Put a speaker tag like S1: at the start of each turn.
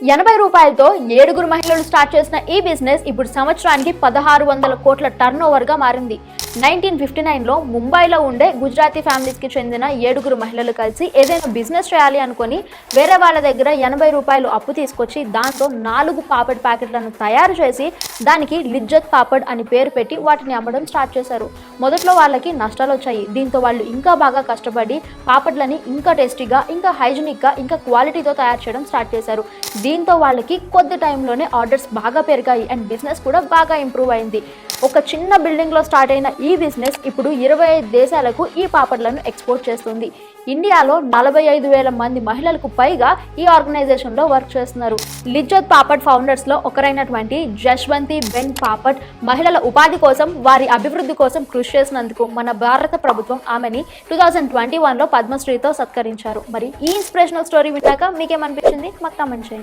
S1: రూపాయలతో 7 మహిళలు స్టార్ట్ చేసిన ఈ బిజినెస్ ఇప్పుడు సంవత్సరానికి 1600 కోట్ల టర్న్ ఓవర్ గా మారింది. 1959లో ముంబైలో ఉండే గుజరాతీ ఫ్యామిలీస్ కి చెందిన 7 మహిళలు కలిసి ఏదైనా బిజినెస్ చేయాలి అనుకుని వేరే వాళ్ళ దగ్గర 80 రూపాయలు అప్పు తీసుకొచ్చి దాంతో 4 పాపడ్ ప్యాకెట్లను తయారు చేసి దానికి లిజ్జత్ పాపడ్ అని పేరు పెట్టి వాటిని అమ్మడం స్టార్ట్ చేశారు. మొదట్లో వాళ్ళకి నష్టాలు వచ్చాయి. దీంతో వాళ్ళు ఇంకా బాగా కష్టపడి పాపడ్లని ఇంకా టేస్టీగా, ఇంకా హైజీనిక్ గా, ఇంకా క్వాలిటీతో తయారు చేయడం స్టార్ట్ చేశారు. దీంతో వాళ్ళకి కొద్ది టైంలోనే ఆర్డర్స్ బాగా పెరిగాయి అండ్ బిజినెస్ కూడా బాగా ఇంప్రూవ్ అయింది. ఒక చిన్న బిల్డింగ్లో స్టార్ట్ అయిన ఈ బిజినెస్ ఇప్పుడు 25 దేశాలకు ఈ పాపడ్లను ఎక్స్పోర్ట్ చేస్తుంది. ఇండియాలో 45,000 మంది మహిళలకు పైగా ఈ ఆర్గనైజేషన్లో వర్క్ చేస్తున్నారు. లిజ్జత్ పాపడ్ ఫౌండర్స్లో ఒకరైనటువంటి జశ్వంతి బెన్ పాపడ్ మహిళల ఉపాధి కోసం, వారి అభివృద్ధి కోసం కృషి చేసినందుకు మన భారత ప్రభుత్వం ఆమెని 2021లో పద్మశ్రీతో సత్కరించారు. మరి ఈ ఇన్స్పిరేషనల్ స్టోరీ విన్నాక మీకేమనిపించింది? మాకు కామెంట్ చేయండి.